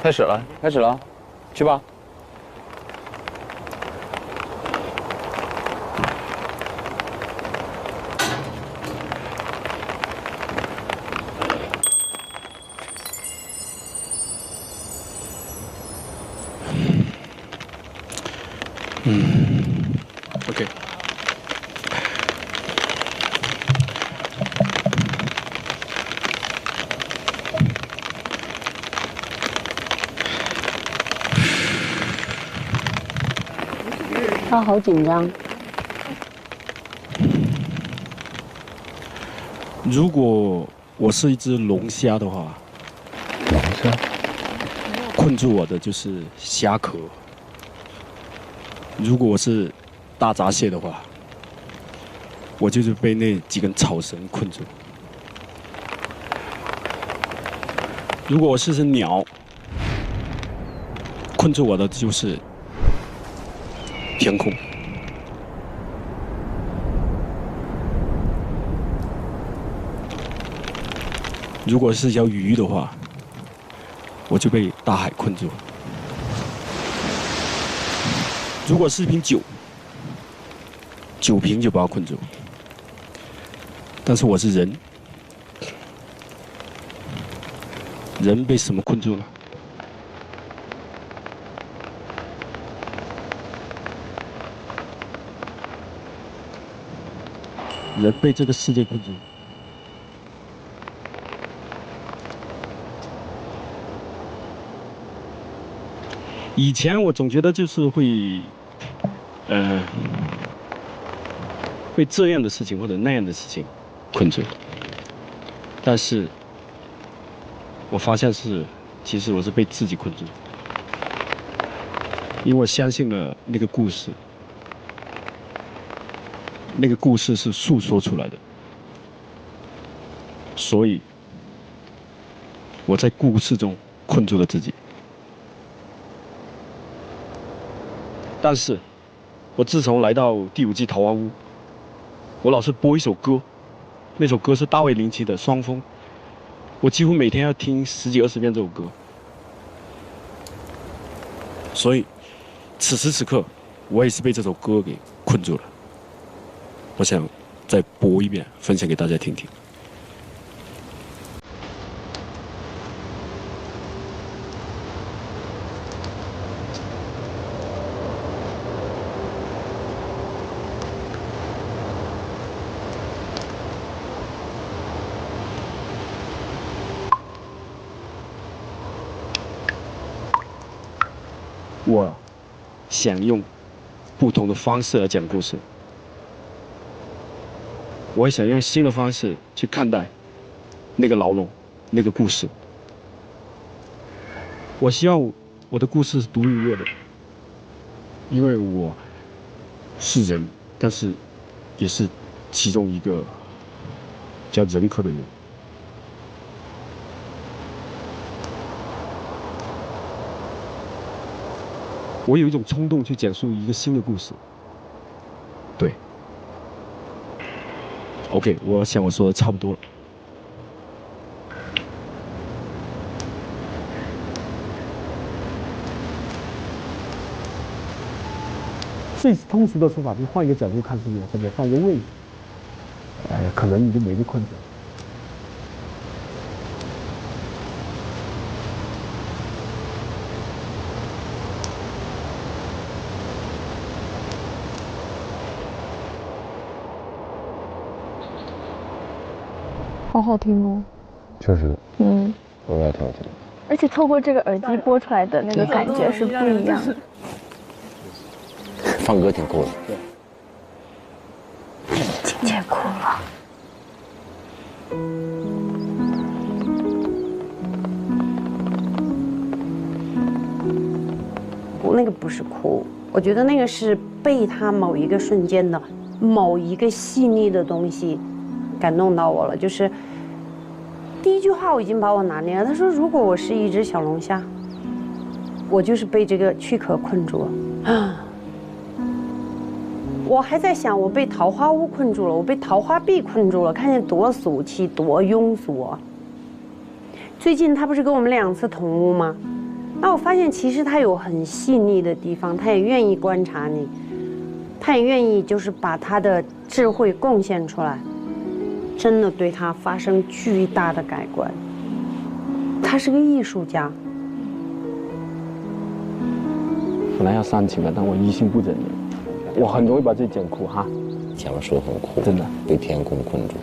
开始了，开始了，去吧。OK。他好紧张。如果我是一只龙虾的话，龙虾困住我的就是虾壳；如果我是大闸蟹的话，我就是被那几根草绳困住；如果我是只鸟，困住我的就是天空。如果是条鱼的话，我就被大海困住；如果是一瓶酒，酒瓶就把我困住。但是我是人，人被什么困住了？人被这个世界困住。以前我总觉得就是会，被这样的事情或者那样的事情困住，但是我发现其实我是被自己困住，因为我相信了那个故事，那个故事是诉说出来的，所以我在故事中困住了自己。但是，我自从来到第5季桃花坞，我老是播一首歌，那首歌是大卫林奇的《双峰》，我几乎每天要听10几20遍这首歌。所以，此时此刻，我也是被这首歌给困住了。我想再播一遍，分享给大家听听。我想用不同的方式来讲故事，我也想用新的方式去看待那个牢笼，那个故事。我希望我的故事是独一无二的，因为我是人，但是也是其中一个叫人科的人。我有一种冲动去讲述一个新的故事。对 ，OK， 我想我说的差不多了。最通俗的说法就是换一个角度看世界，或者换一个位置，可能你就没被困住。好好听哦。确实，我也挺好听。而且透过这个耳机播出来的那个感觉是不一样的。放歌挺酷的。姐姐哭了。那个不是哭，我觉得那个是被他某一个瞬间的某一个细腻的东西感动到我了。就是第一句话我已经把我拿捏了，他说如果我是一只小龙虾，我就是被这个躯壳困住了啊。我还在想，我被桃花坞困住了，我被桃花壁困住了，看见多俗气，多庸俗啊！最近他不是给我们2次同屋吗？那我发现其实他有很细腻的地方，他也愿意观察你，他也愿意就是把他的智慧贡献出来，真的对他发生巨大的改观。他是个艺术家。本来要煽情的，但我一心不忍，我很容易把自己剪哭哈。讲述很酷，真的被天空困住。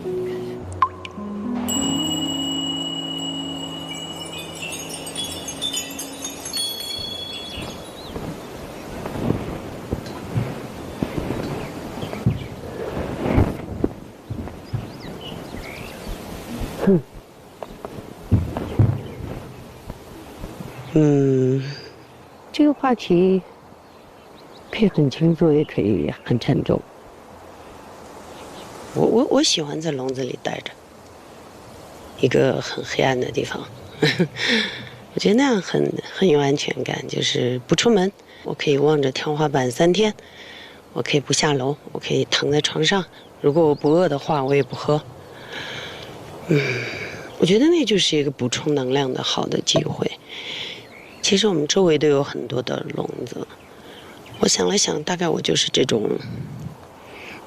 这个话题可以很轻松，也可以很沉重。我喜欢在笼子里待着，一个很黑暗的地方，我觉得那样很有安全感，就是不出门，我可以望着天花板3天，我可以不下楼，我可以躺在床上，如果我不饿的话，我也不喝。我觉得那就是一个补充能量的好的机会。其实我们周围都有很多的笼子，我想了想，大概我就是这种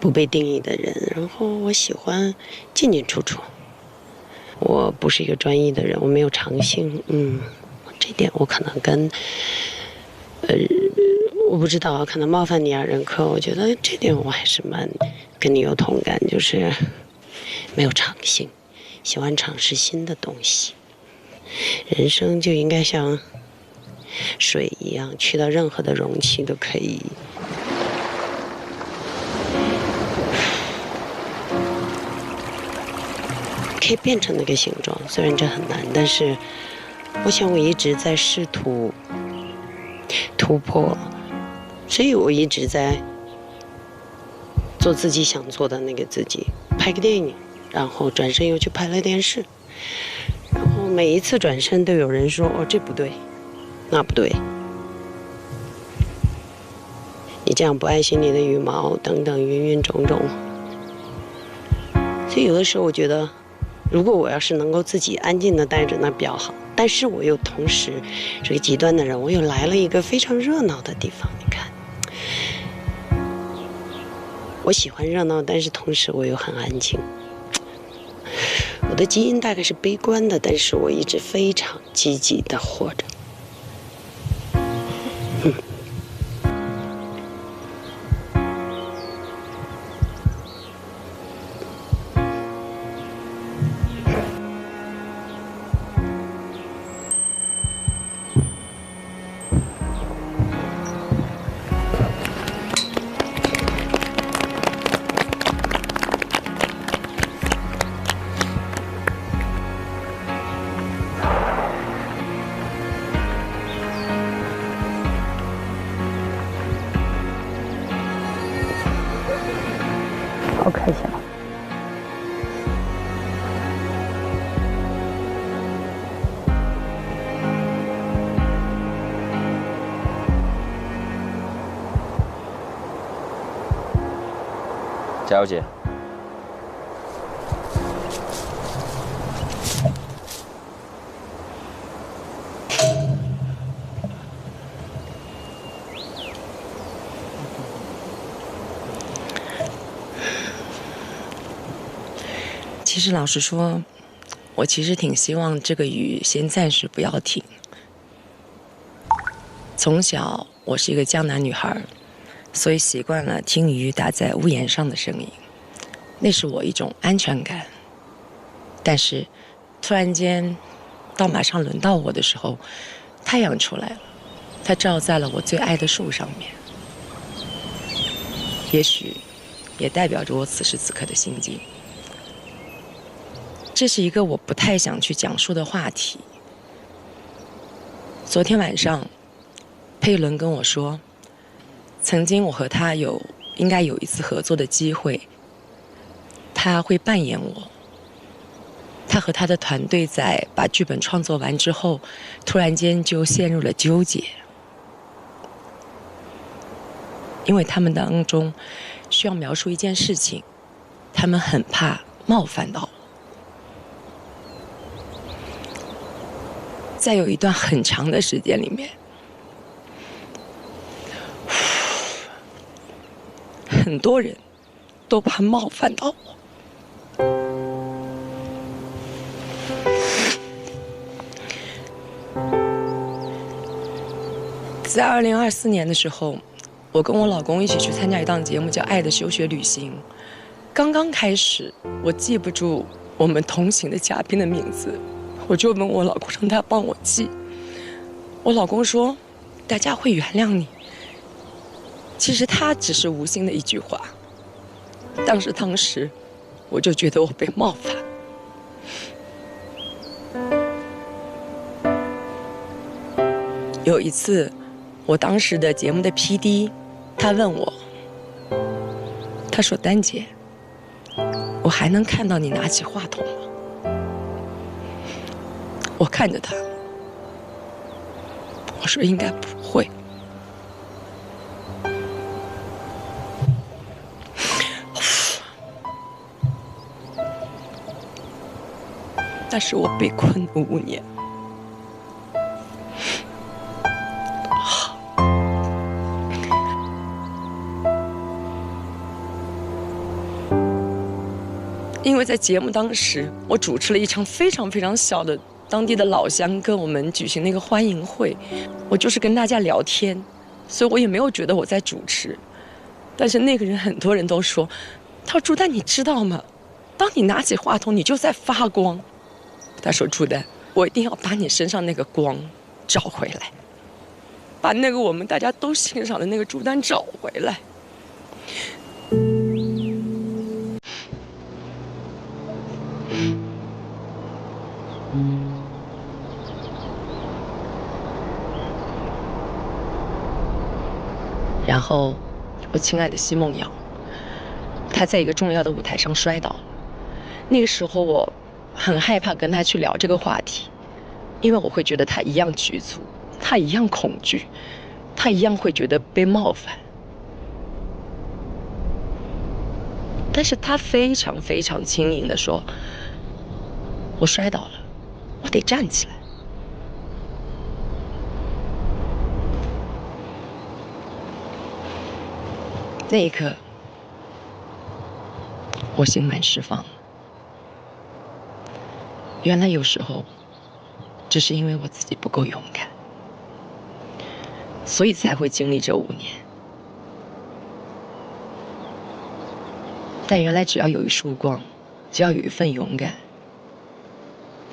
不被定义的人，然后我喜欢进进出出。我不是一个专一的人，我没有长性，这点我可能跟我不知道，可能冒犯你啊，任科，我觉得这点我还是蛮跟你有同感，就是没有长性，喜欢尝试新的东西。人生就应该像水一样，去到任何的容器都可以变成那个形状。虽然这很难，但是我想我一直在试图突破，所以我一直在做自己想做的那个自己，拍个电影，然后转身又去拍了电视，然后每一次转身都有人说这不对那不对，你这样不爱惜你的羽毛等等云云种种。所以有的时候我觉得，如果我要是能够自己安静的待着，那比较好。但是我又同时这个极端的人，我又来了一个非常热闹的地方。你看，我喜欢热闹，但是同时我又很安静。我的基因大概是悲观的，但是我一直非常积极的活着。好开心啊！加油，姐！其实老实说，我其实挺希望这个雨先暂时不要停。从小我是一个江南女孩，所以习惯了听雨打在屋檐上的声音，那是我一种安全感。但是突然间，到马上轮到我的时候，太阳出来了，它照在了我最爱的树上面，也许也代表着我此时此刻的心境。这是一个我不太想去讲述的话题。昨天晚上，佩伦跟我说，曾经我和他应该有一次合作的机会，他会扮演我。他和他的团队在把剧本创作完之后，突然间就陷入了纠结，因为他们当中需要描述一件事情，他们很怕冒犯到我。在有一段很长的时间里面，很多人都怕冒犯到我。在2024年的时候，我跟我老公一起去参加一档节目，叫《爱的休学旅行》。刚刚开始，我记不住我们同行的嘉宾的名字，我就问我老公让他帮我记。我老公说，大家会原谅你。其实他只是无心的一句话，当时我就觉得我被冒犯。有一次，我当时的节目的 PD， 他问我，他说：“丹姐，我还能看到你拿起话筒吗？”我看着他，我说：“应该不会。”但是我被困了5年。因为在节目当时，我主持了一场非常非常小的当地的老乡跟我们举行那个欢迎会，我就是跟大家聊天，所以我也没有觉得我在主持。但是那个人很多人都说，他说：“朱丹，你知道吗？当你拿起话筒，你就在发光。”他说：“朱丹，我一定要把你身上那个光找回来，把那个我们大家都欣赏的那个朱丹找回来。”然后，我亲爱的奚梦瑶，她在一个重要的舞台上摔倒了。那个时候我很害怕跟她去聊这个话题，因为我会觉得她一样局促，她一样恐惧，她一样会觉得被冒犯。但是她非常非常轻盈地说：“我摔倒了，我得站起来。”那一刻，我心满释放了。原来有时候，只是因为我自己不够勇敢，所以才会经历这5年。但原来只要有一束光，只要有一份勇敢，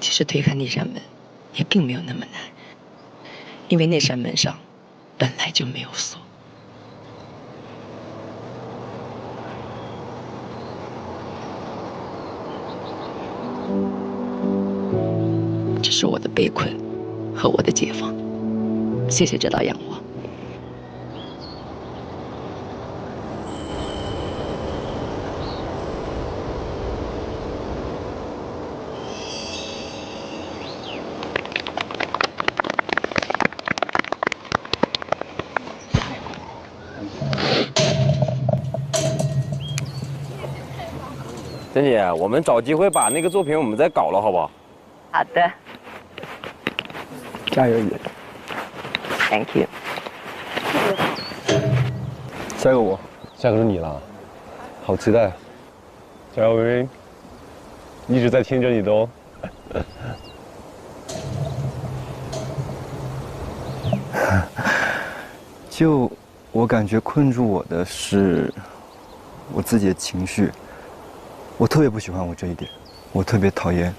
其实推开那扇门，也并没有那么难，因为那扇门上本来就没有锁。这是我的被困和我的解放。谢谢这道阳光。珍姐，我们找机会把那个作品我们再搞了，好不好？好的。加油，雨。Thank you。下一个我，下一个是你了，好期待。加油，微微，一直在听着你的哦。就我感觉困住我的是我自己的情绪，我特别不喜欢我这一点，我特别讨厌，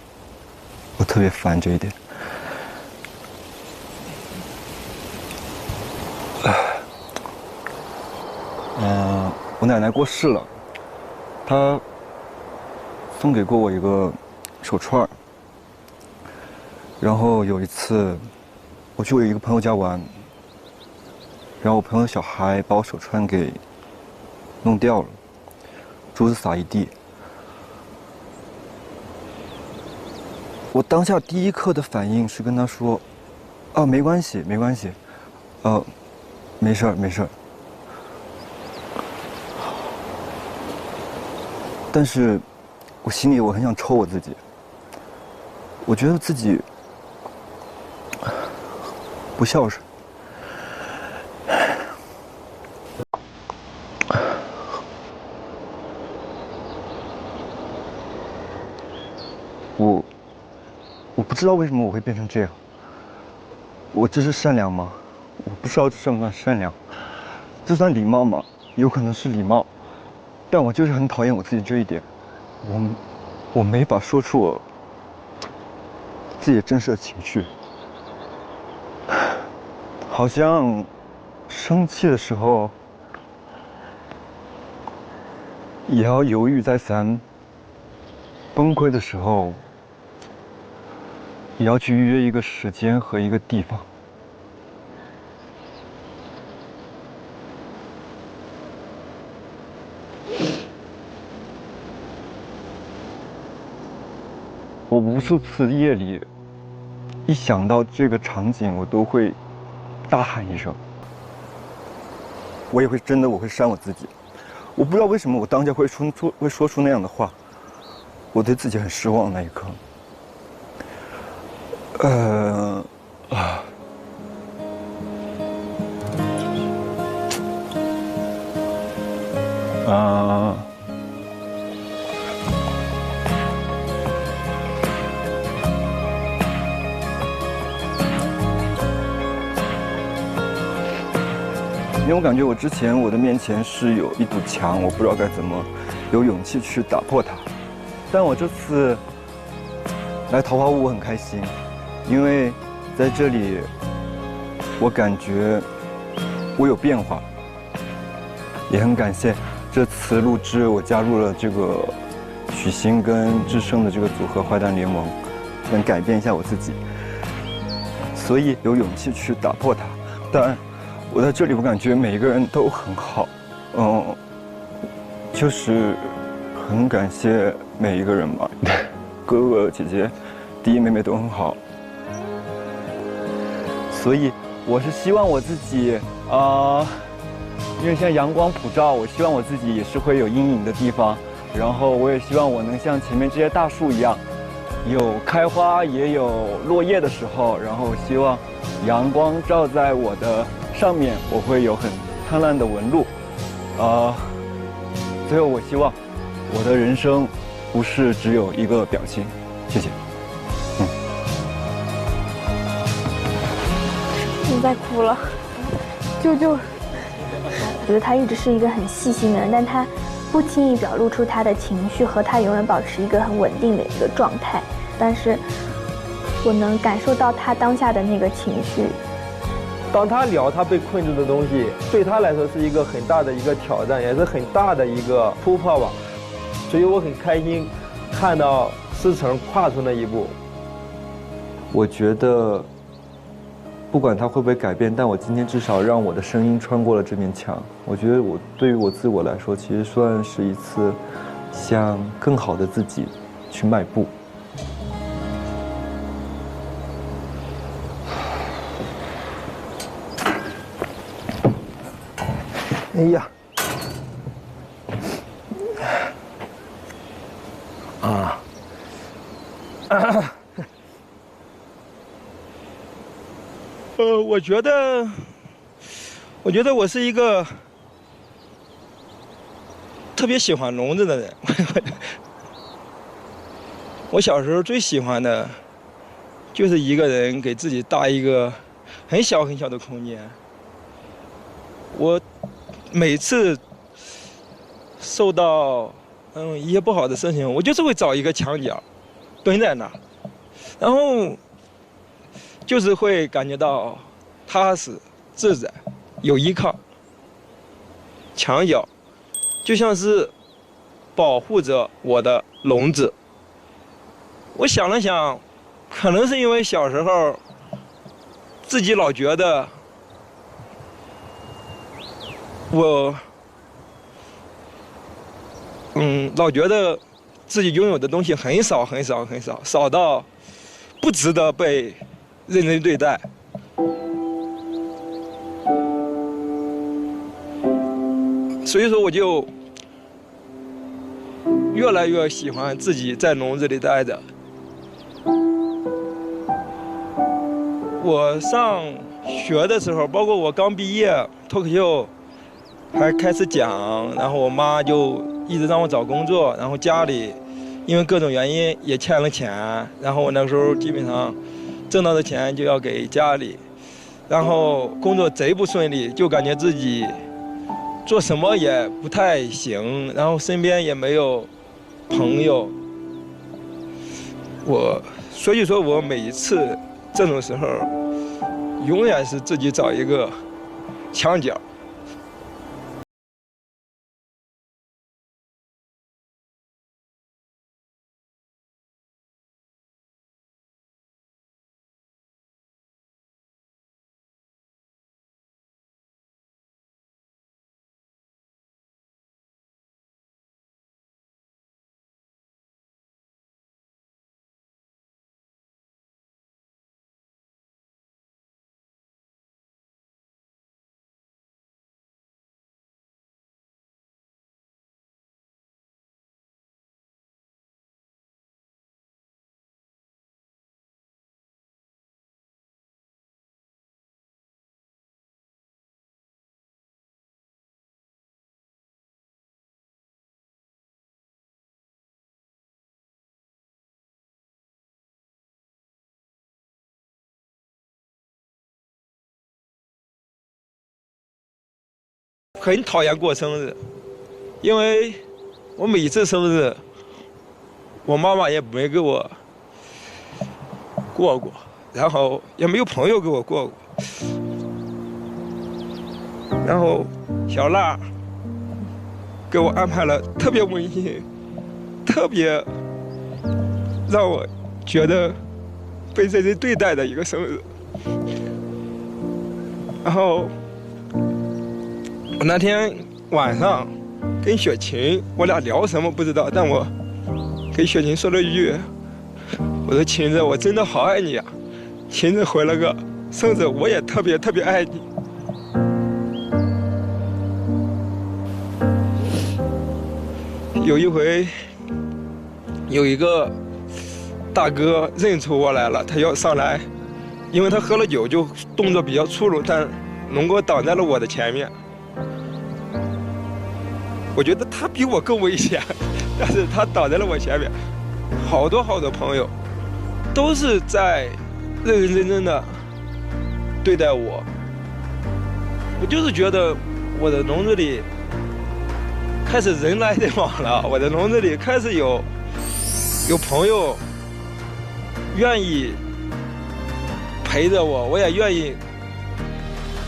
我特别烦这一点。我奶奶过世了，她送给过我一个手串，然后有一次我去我一个朋友家玩，然后我朋友的小孩把我手串给弄掉了，珠子洒一地。我当下第一刻的反应是跟他说：“啊，没关系，没关系，没事儿，没事儿。”但是，我心里我很想抽我自己。我觉得自己不孝顺。我不知道为什么我会变成这样。我这是善良吗？我不知道这算不算善良。这算礼貌吗？有可能是礼貌，但我就是很讨厌我自己这一点。我没法说出我自己真实的情绪。好像生气的时候也要犹豫再三，崩溃的时候也要去预约一个时间和一个地方。我无数次夜里一想到这个场景，我都会大喊一声。我也会真的，我会扇我自己。我不知道为什么我当下会说出那样的话，我对自己很失望那一刻。因为我感觉我之前我的面前是有一堵墙，我不知道该怎么有勇气去打破它。但我这次来桃花坞我很开心，因为在这里我感觉我有变化，也很感谢这次录制我加入了这个许昕跟智胜的这个组合坏蛋联盟，能改变一下我自己，所以有勇气去打破它。但我在这里，我感觉每一个人都很好，就是很感谢每一个人吧，哥哥姐姐、弟弟妹妹都很好，所以我是希望我自己因为现在阳光普照，我希望我自己也是会有阴影的地方，然后我也希望我能像前面这些大树一样，有开花也有落叶的时候，然后希望阳光照在我的上面，我会有很灿烂的纹路。最后我希望我的人生不是只有一个表情。谢谢。你在哭了，舅舅。我觉得他一直是一个很细心的人，但他不轻易表露出他的情绪，和他永远保持一个很稳定的一个状态。但是我能感受到他当下的那个情绪。当他聊他被困住的东西，对他来说是一个很大的一个挑战，也是很大的一个突破吧。所以我很开心看到思成跨出那一步。我觉得不管他会不会改变，但我今天至少让我的声音穿过了这面墙。我觉得我对于我自我来说，其实算是一次向更好的自己去迈步。哎呀，我觉得我是一个特别喜欢笼子的人。我小时候最喜欢的就是一个人给自己搭一个很小很小的空间。我每次受到一些不好的事情，我就是会找一个墙角蹲在那儿，然后就是会感觉到踏实自在，有依靠。墙角就像是保护着我的笼子。我想了想，可能是因为小时候自己老觉得老觉得自己拥有的东西很少很少很少，少到不值得被认真对待。所以说我就越来越喜欢自己在笼子里待着。我上学的时候，包括我刚毕业，脱口秀还开始讲，然后我妈就一直让我找工作，然后家里因为各种原因也欠了钱，然后我那个时候基本上挣到的钱就要给家里，然后工作贼不顺利，就感觉自己做什么也不太行，然后身边也没有朋友。所以说我每一次这种时候，永远是自己找一个墙角。很讨厌过生日，因为我每次生日，我妈妈也没给我过过，然后也没有朋友给我过过。然后小辣给我安排了特别温馨、特别让我觉得被认真对待的一个生日。然后我那天晚上跟雪琴，我俩聊什么不知道，但我跟雪琴说了一句：“我说琴子，我真的好爱你啊。”琴子回了个：“圣子，我也特别特别爱你。”有一回，有一个大哥认出我来了，他要上来，因为他喝了酒，就动作比较粗鲁，但龙哥挡在了我的前面。我觉得他比我更危险，但是他挡在了我前面。好多朋友都是在认认真真的对待我。我就是觉得我的笼子里开始人来人往了，我的笼子里开始有朋友愿意陪着我，我也愿意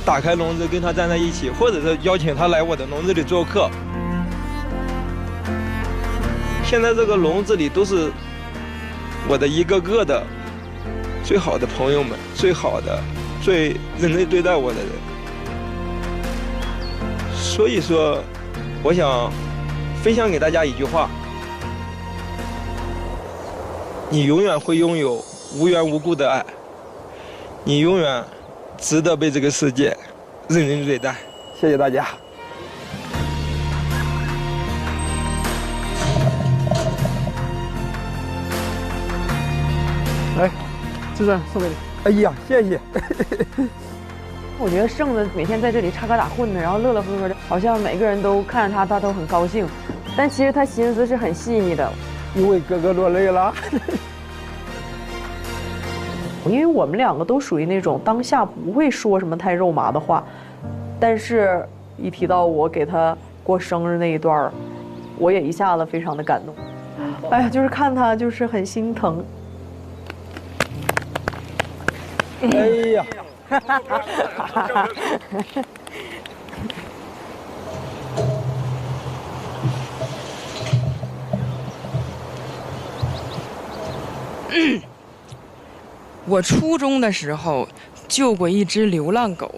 打开笼子跟他站在一起，或者是邀请他来我的笼子里做客。现在这个笼子里都是我的一个个的最好的朋友们，最好的、最认真对待我的人。所以说，我想分享给大家一句话：你永远会拥有无缘无故的爱，你永远值得被这个世界认真对待。谢谢大家。来，志尊送给你。哎呀，谢谢。我觉得圣子每天在这里插科打诨的，然后乐乐呵呵的，好像每个人都看着他都很高兴，但其实他心思是很细腻的。因为哥哥落泪了。因为我们两个都属于那种当下不会说什么太肉麻的话，但是一提到我给他过生日那一段，我也一下子非常的感动。哎呀，就是看他就是很心疼。哎呀！我初中的时候救过一只流浪狗。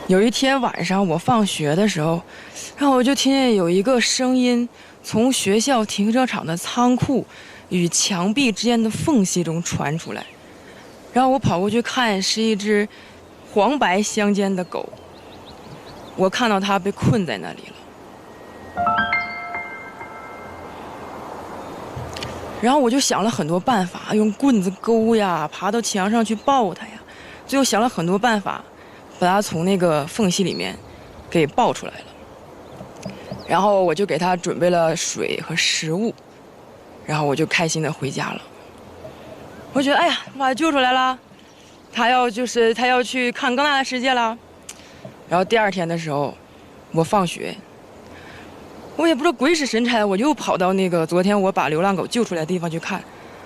有一天晚上我放学的时候，然后我就听见有一个声音从学校停车场的仓库与墙壁之间的缝隙中传出来，然后我跑过去看，是一只黄白相间的狗。我看到它被困在那里了。然后我就想了很多办法，用棍子勾呀，爬到墙上去抱它呀，最后想了很多办法，把它从那个缝隙里面给抱出来了。然后我就给它准备了水和食物，然后我就开心的回家了。我觉得，哎呀，把它救出来了，它要去看更大的世界了。然后第二天的时候，我放学。我也不知道鬼使神差，我又跑到那个昨天我把流浪狗救出来的地方去看，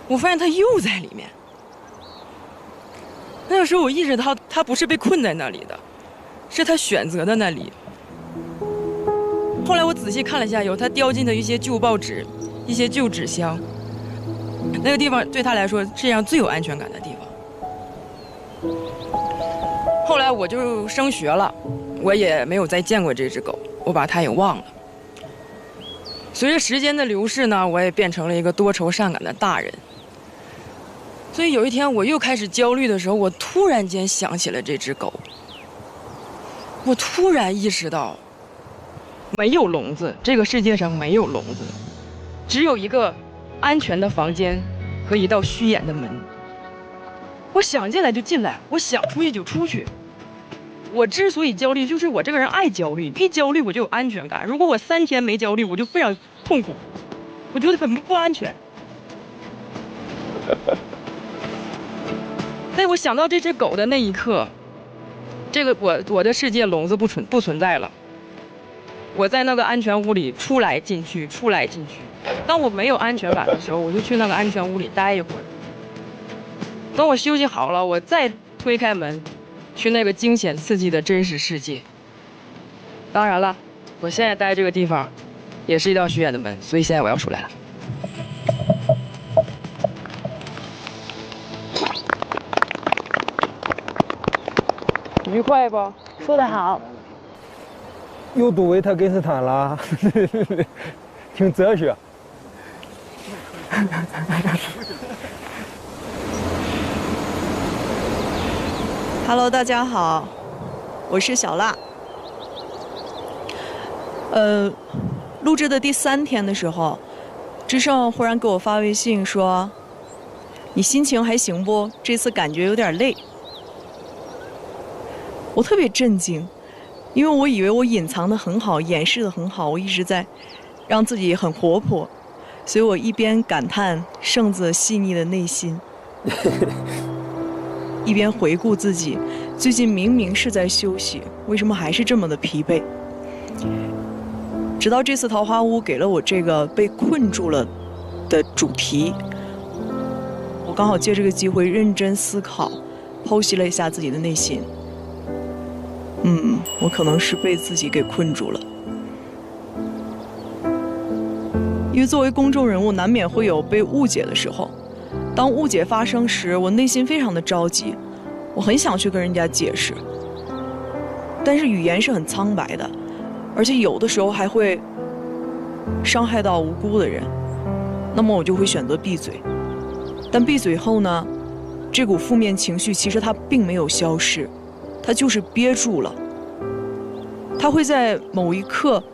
我发现它又在里面。那个时候我意识到，它不是被困在那里的，是它选择的那里。后来我仔细看了一下，有它叼进的一些旧报纸、一些旧纸箱。那个地方对它来说，世界上最有安全感的地方。后来我就升学了，我也没有再见过这只狗，我把它也忘了。随着时间的流逝呢，我也变成了一个多愁善感的大人。所以有一天我又开始焦虑的时候，我突然间想起了这只狗。我突然意识到，没有笼子，这个世界上没有笼子，只有一个安全的房间和一道虚掩的门。我想进来就进来，我想出去就出去。我之所以焦虑，就是我这个人爱焦虑，一焦虑我就有安全感。如果我3天没焦虑，我就非常痛苦，我觉得很不安全。在我想到这只狗的那一刻，这个我的世界笼子不存在了。我在那个安全屋里出来进去，出来进去。当我没有安全感的时候，我就去那个安全屋里待一会儿。等我休息好了，我再推开门。去那个惊险刺激的真实世界。当然了，我现在待这个地方，也是一道虚掩的门，所以现在我要出来了。愉快不？说得好。又读维特根斯坦了，挺哲学。Hello， 大家好，我是小辣。录制的第3天的时候，志胜忽然给我发微信说：“你心情还行不？这次感觉有点累。”我特别震惊，因为我以为我隐藏得很好，掩饰得很好，我一直在让自己很活泼，所以我一边感叹胜子细腻的内心。一边回顾自己，最近明明是在休息，为什么还是这么的疲惫？直到这次桃花坞给了我这个被困住了的主题，我刚好借这个机会认真思考，剖析了一下自己的内心。我可能是被自己给困住了。因为作为公众人物，难免会有被误解的时候。当误解发生时，我内心非常的着急，我很想去跟人家解释，但是语言是很苍白的，而且有的时候还会伤害到无辜的人，那么我就会选择闭嘴。但闭嘴后呢，这股负面情绪其实它并没有消失，它就是憋住了，它会在某一刻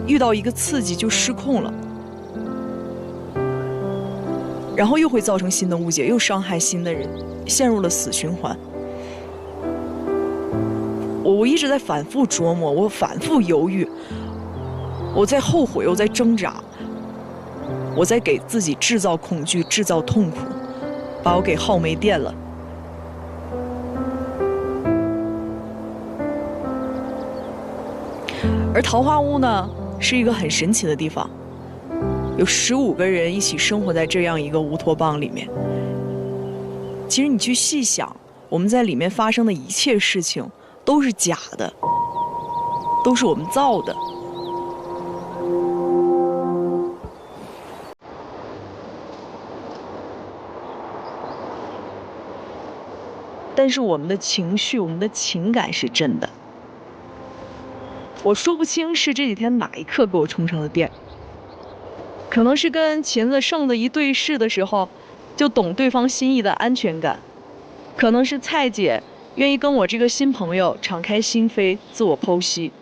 遇到一个刺激就失控了。然后又会造成新的误解，又伤害新的人，陷入了死循环。我一直在反复琢磨，我反复犹豫，我在后悔，我在挣扎，我在给自己制造恐惧，制造痛苦，把我给耗没电了。而桃花坞呢，是一个很神奇的地方。有15个人一起生活在这样一个乌托邦里面。其实你去细想，我们在里面发生的一切事情都是假的，都是我们造的。但是我们的情绪，我们的情感是真的。我说不清是这几天哪一刻给我充上了电。可能是跟秦子胜子一对视的时候，就懂对方心意的安全感；可能是蔡姐愿意跟我这个新朋友敞开心扉，自我剖析；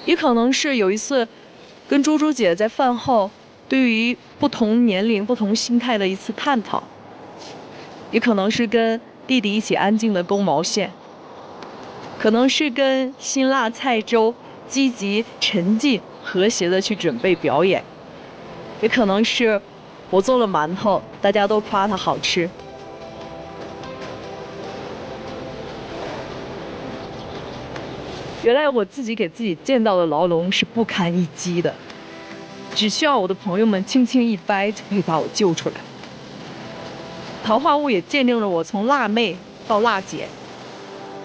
也可能是有一次跟猪猪姐在饭后对于不同年龄、不同心态的一次探讨，也可能是跟弟弟一起安静的勾毛线，可能是跟辛辣菜粥积极、沉静、和谐的去准备表演，也可能是我做了馒头，大家都夸它好吃。原来我自己给自己建造的牢笼是不堪一击的，只需要我的朋友们轻轻一掰就可以把我救出来。桃花坞也见证了我从辣妹到辣姐。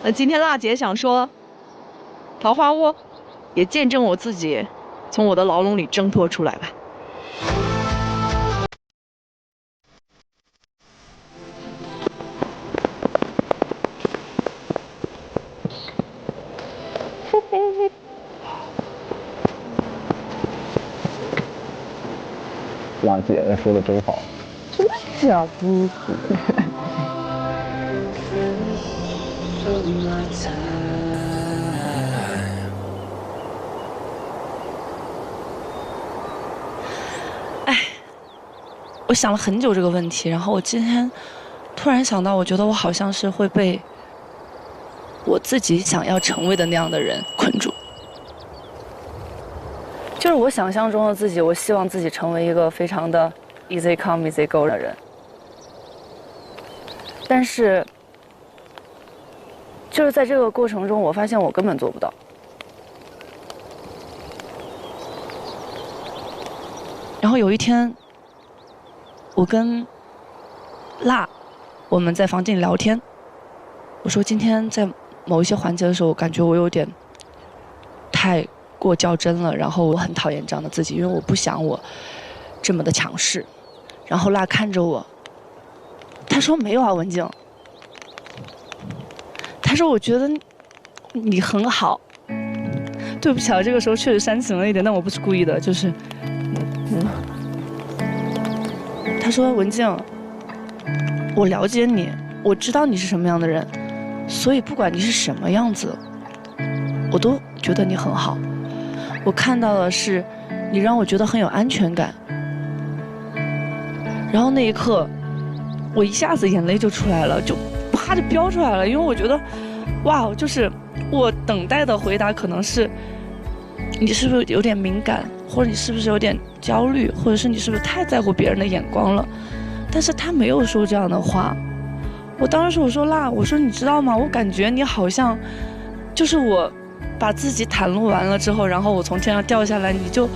那今天辣姐想说，桃花坞也见证我自己从我的牢笼里挣脱出来吧。辣姐说的真好，真的假的？哎，我想了很久这个问题，然后我今天突然想到，我觉得我好像是会被我自己想要成为的那样的人困住。就是我想象中的自己，我希望自己成为一个非常的 easy come easy go 的人，但是就是在这个过程中，我发现我根本做不到。然后有一天，我跟辣，我们在房间里聊天，我说今天在某一些环节的时候，我感觉我有点太过较真了，然后我很讨厌这样的自己，因为我不想我这么的强势。然后辣看着我，他说没有啊，文静。他说我觉得你很好。对不起啊，这个时候确实煽情了一点，但我不是故意的，就是他说文静，我了解你，我知道你是什么样的人，所以不管你是什么样子，我都觉得你很好。我看到的是你让我觉得很有安全感。然后那一刻，我一下子眼泪就出来了，就啪就飙出来了，因为我觉得，哇，就是我等待的回答可能是，你是不是有点敏感，或者你是不是有点焦虑，或者是你是不是太在乎别人的眼光了？但是他没有说这样的话。我当时我说辣，我说你知道吗？我感觉你好像，就是我把自己袒露完了之后，然后我从天上掉下来，你就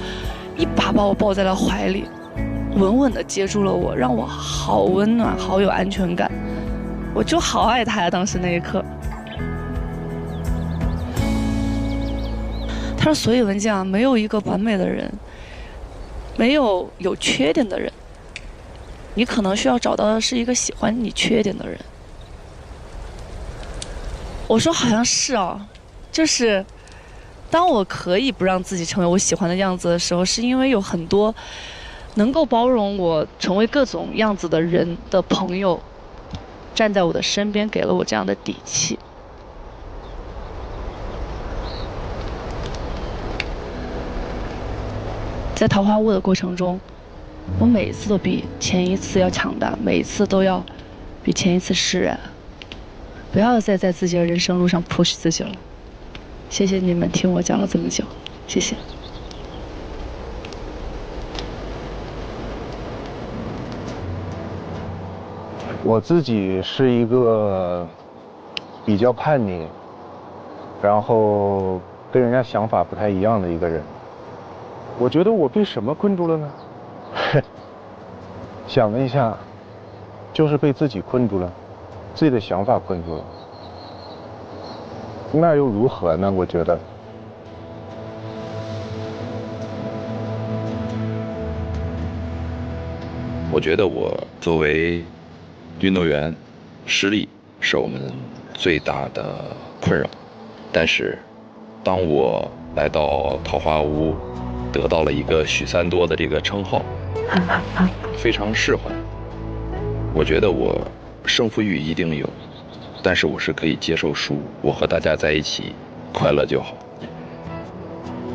一把把我抱在了怀里，稳稳地接住了我，让我好温暖，好有安全感。我就好爱他呀，当时那一刻。他说：“所以文静啊，没有一个完美的人，没有有缺点的人，你可能需要找到的是一个喜欢你缺点的人。”我说：“好像是哦，就是当我可以不让自己成为我喜欢的样子的时候，是因为有很多能够包容我成为各种样子的人的朋友站在我的身边，给了我这样的底气。”在桃花坞的过程中，我每一次都比前一次要强大，每一次都要比前一次释然。不要再在自己的人生路上 push 自己了。谢谢你们听我讲了这么久，谢谢。我自己是一个比较叛逆，然后跟人家想法不太一样的一个人。我觉得我被什么困住了呢？想了一下，就是被自己困住了，自己的想法困住了。那又如何呢？我觉得。我觉得我作为运动员，失利是我们最大的困扰。但是，当我来到桃花坞，得到了一个许三多的这个称号，非常释怀。我觉得我胜负欲一定有，但是我是可以接受输，我和大家在一起快乐就好。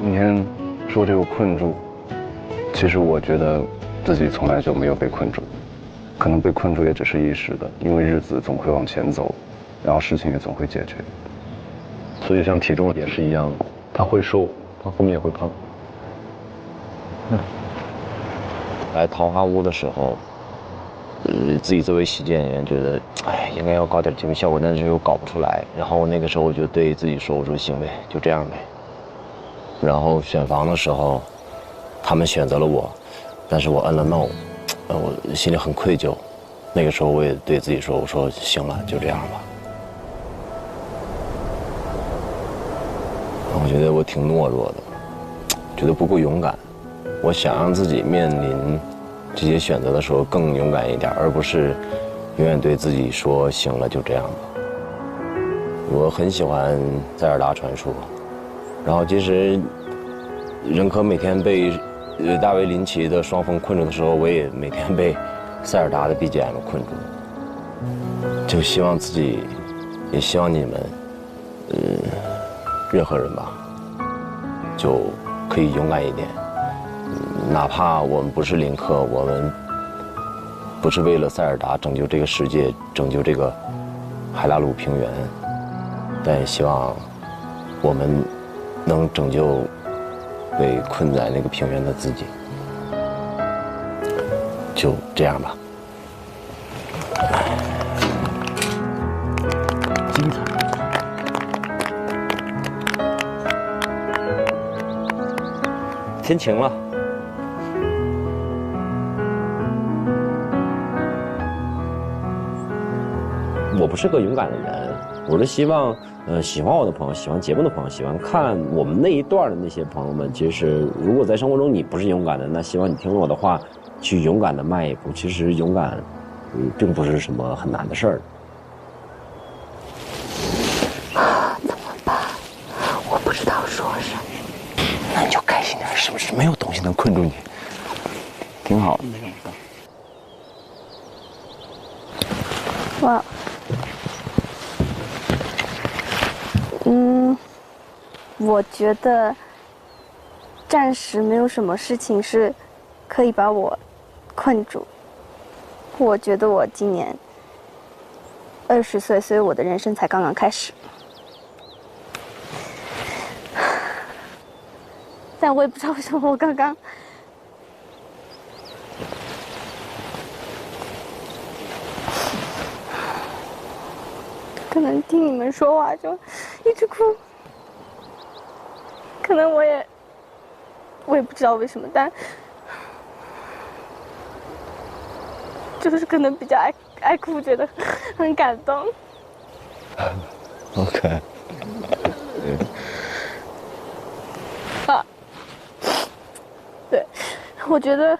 今天说这个困住，其实我觉得自己从来就没有被困住，可能被困住也只是一时的，因为日子总会往前走，然后事情也总会解决。所以像体重也是一样，它会瘦，它后面也会胖。来桃花坞的时候，自己作为喜剧演员觉得，哎，应该要搞点节目效果，但是又搞不出来。然后那个时候我就对自己说：“我说行呗，就这样呗。”然后选房的时候，他们选择了我，但是我摁了 no， 我心里很愧疚。那个时候我也对自己说：“我说行了，就这样吧。”我觉得我挺懦弱的，觉得不够勇敢。我想让自己面临这些选择的时候更勇敢一点，而不是永远对自己说行了就这样吧。我很喜欢塞尔达传说，然后其实任可每天被大卫林奇的双峰困住的时候，我也每天被塞尔达的 BGM 困住。就希望自己，也希望你们，任何人吧，就可以勇敢一点。哪怕我们不是林克，我们不是为了塞尔达拯救这个世界，拯救这个海拉鲁平原，但也希望我们能拯救被困在那个平原的自己。就这样吧。精彩。天晴了。我不是个勇敢的人，我是希望，喜欢我的朋友，喜欢节目的朋友，喜欢看我们那一段的那些朋友们，其实如果在生活中你不是勇敢的，那希望你听了我的话，去勇敢的迈一步。其实勇敢，并不是什么很难的事儿。怎么办？我不知道说什么。那你就开心点，是不是？没有东西能困住你，挺好的。哇。我觉得暂时没有什么事情是可以把我困住。我觉得我今年20岁，所以我的人生才刚刚开始。但我也不知道为什么我刚刚可能听你们说话就一直哭。可能我也不知道为什么，但就是可能比较爱哭，觉得很感动。OK。对，我觉得，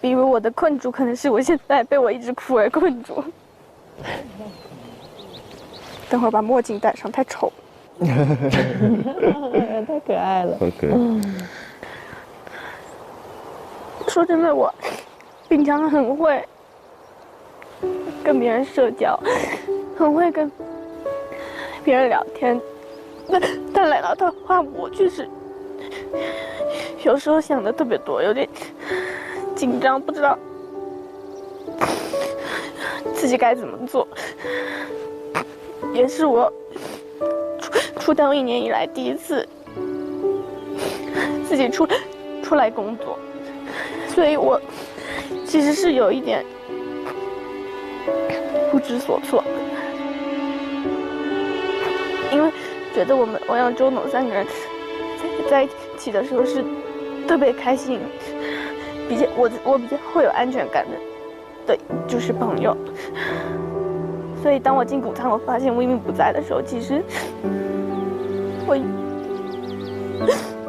比如我的困住，可能是我现在被我一直哭而困住。等会儿把墨镜戴上，太丑。太可爱了。OK。说真的，我平常很会跟别人社交，很会跟别人聊天，但来到桃花，我确实有时候想的特别多，有点紧张，不知道自己该怎么做，也是我出道1年以来第一次自己出来工作，所以我其实是有一点不知所措，因为觉得我和周董3个人在一起的时候是特别开心，我比较会有安全感的就是朋友，所以当我进谷仓，我发现微微不在的时候，其实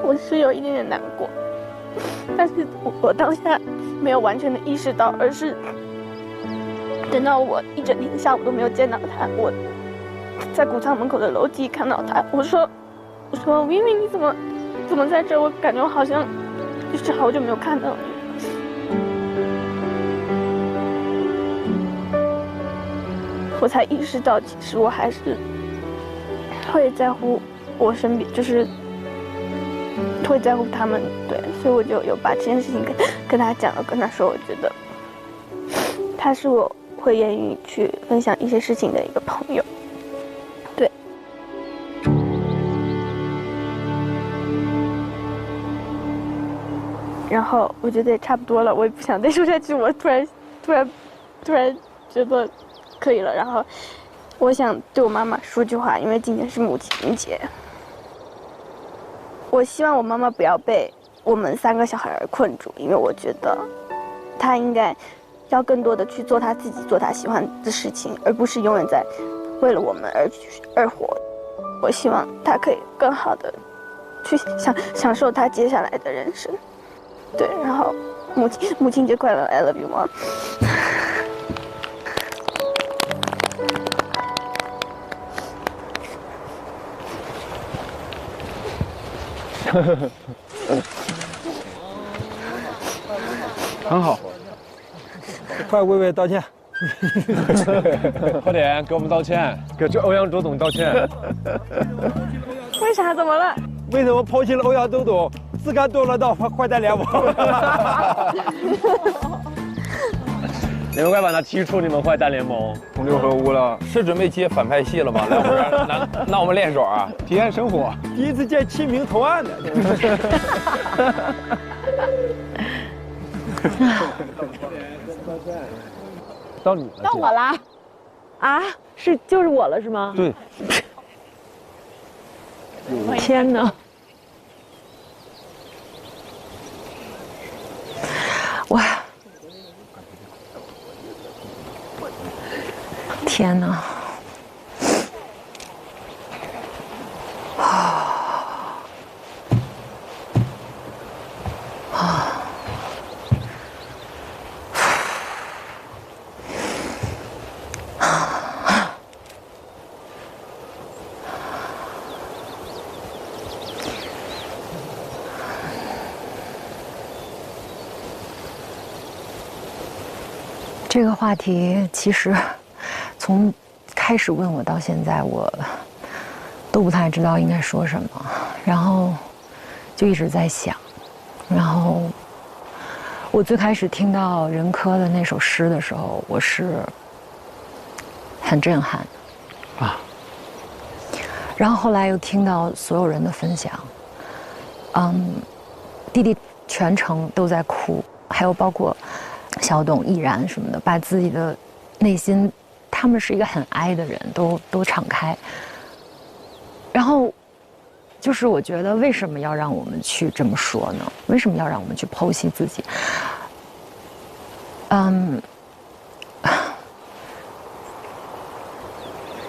我是有一点点难过，但是我当下没有完全的意识到，而是等到我一整天下午都没有见到他，我在谷仓门口的楼梯看到他，我说微微你怎么在这？我感觉我好像就是好久没有看到你。我才意识到，其实我还是会在乎我身边，就是会在乎他们，对，所以我就有把这件事情跟他讲了，跟他说，我觉得他是我会愿意去分享一些事情的一个朋友，对。然后我觉得也差不多了，我也不想再说下去，我突然觉得可以了。然后我想对我妈妈说句话，因为今天是母亲节。我希望我妈妈不要被我们3个小孩而困住，因为我觉得她应该要更多的去做她自己，做她喜欢的事情，而不是永远在为了我们而活。我希望她可以更好的去享受她接下来的人生。对，然后母亲节快乐 ，I love you mom。很好，快为伟道歉，快点给我们道歉，给这欧阳周董道歉。为啥？怎么了？为什么抛弃了欧阳周董，自甘堕落到坏蛋联盟？你们快把他踢出你们坏蛋联盟，同流合污了。是准备接反派戏了吗？来，那我们练手啊，体验生活。第一次见亲民投案的。到你了，到我啦！啊，就是我了是吗？对。天哪！天哪！这个话题其实从开始问我到现在，我都不太知道应该说什么，然后就一直在想。然后我最开始听到任科的那首诗的时候，我是很震撼啊。然后后来又听到所有人的分享，弟弟全程都在哭，还有包括小董、毅然什么的，把自己的内心，他们是一个很哀的人，都敞开。然后，就是我觉得为什么要让我们去这么说呢？为什么要让我们去剖析自己？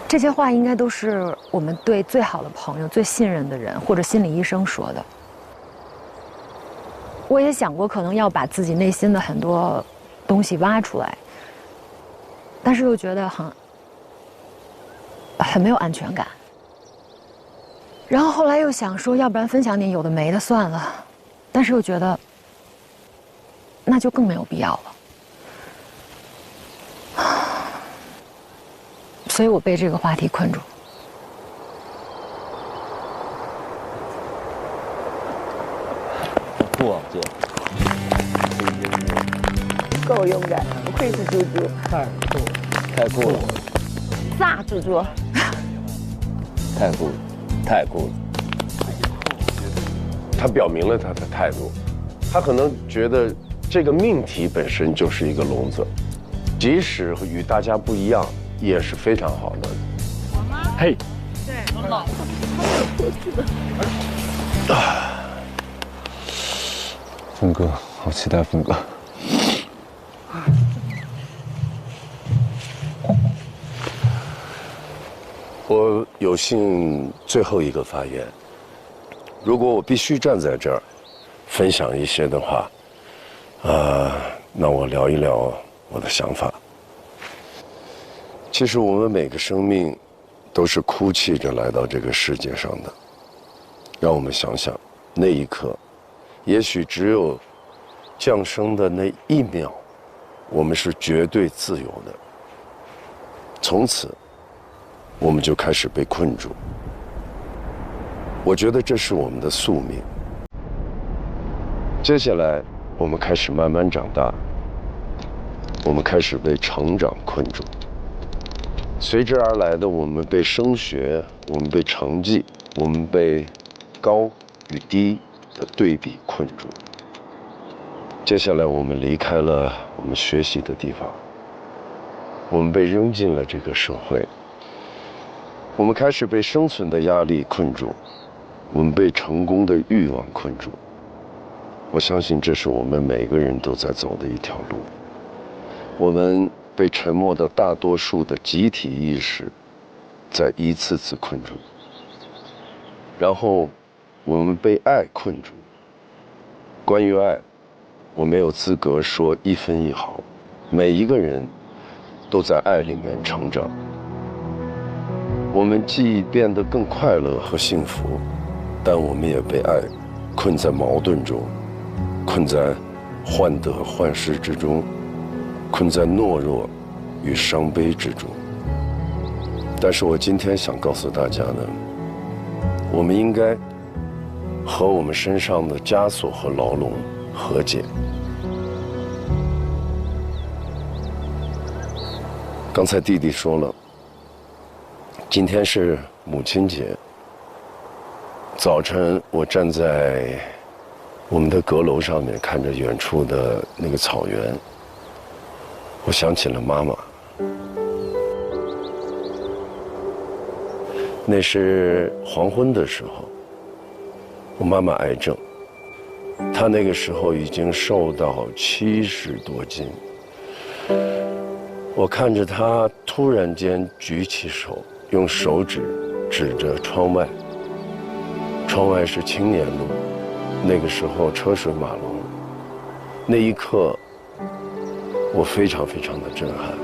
这些话应该都是我们对最好的朋友、最信任的人或者心理医生说的。我也想过，可能要把自己内心的很多东西挖出来，但是又觉得很没有安全感。然后后来又想说，要不然分享点有的没的算了，但是又觉得那就更没有必要了。所以我被这个话题困住。酷啊，姐！够勇敢，不愧是猪猪。太酷了！炸猪猪！太酷了，太酷了！他表明了他的态度，他可能觉得这个命题本身就是一个笼子，即使与大家不一样，也是非常好的。嘿，对，我老峰哥，好期待峰哥。我有幸最后一个发言，如果我必须站在这儿分享一些的话，那我聊一聊我的想法。其实我们每个生命都是哭泣着来到这个世界上的。让我们想想，那一刻，也许只有降生的那1秒，我们是绝对自由的。从此，我们就开始被困住。我觉得这是我们的宿命。接下来，我们开始慢慢长大，我们开始被成长困住。随之而来的，我们被升学，我们被成绩，我们被高与低的对比困住。接下来，我们离开了我们学习的地方，我们被扔进了这个社会。我们开始被生存的压力困住，我们被成功的欲望困住。我相信这是我们每个人都在走的一条路。我们被沉默的大多数的集体意识在一次次困住，然后我们被爱困住。关于爱，我没有资格说一分一毫，每一个人都在爱里面成长。我们既变得更快乐和幸福，但我们也被爱困在矛盾中，困在患得患失之中，困在懦弱与伤悲之中。但是我今天想告诉大家呢，我们应该和我们身上的枷锁和牢笼和解。刚才弟弟说了，今天是母亲节。早晨我站在我们的阁楼上面，看着远处的那个草原，我想起了妈妈。那是黄昏的时候，我妈妈癌症，她那个时候已经瘦到70多斤。我看着她突然间举起手，用手指指着窗外，窗外是青年路，那个时候车水马龙。那一刻，我非常非常的震撼。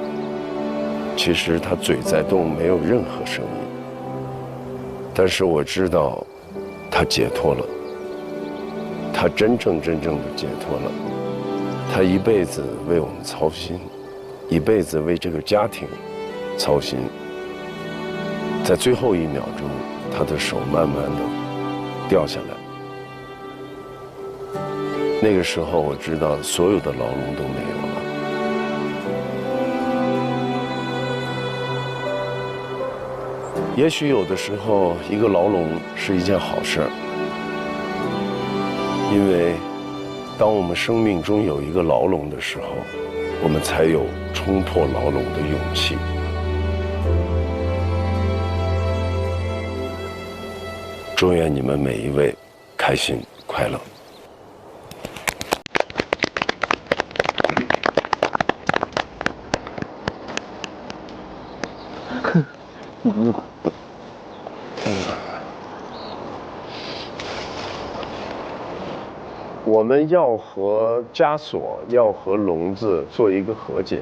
其实她嘴在动，没有任何声音。但是我知道，他解脱了，他真正的解脱了。他一辈子为我们操心，一辈子为这个家庭操心。在最后1秒钟，他的手慢慢的掉下来。那个时候我知道，所有的牢笼都没有了。也许有的时候，一个牢笼是一件好事，因为当我们生命中有一个牢笼的时候，我们才有冲破牢笼的勇气。祝愿你们每一位开心快乐。我们要和枷锁，要和笼子做一个和解。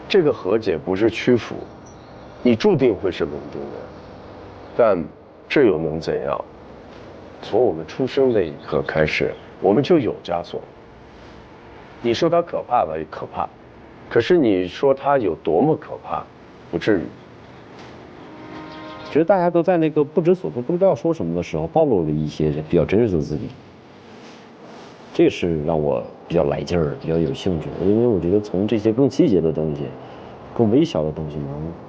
这个和解不是屈服，你注定会是笼中人，但这又能怎样？从我们出生那一刻开始，我们就有枷锁。你说它可怕吧，也可怕，可是你说它有多么可怕，不至于。觉得大家都在那个不知所措、不知道说什么的时候，暴露了一些比较真实的自己。这个是让我比较来劲儿、比较有兴趣的，因为我觉得从这些更细节的东西、更微小的东西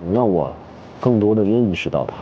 能让我更多的认识到它。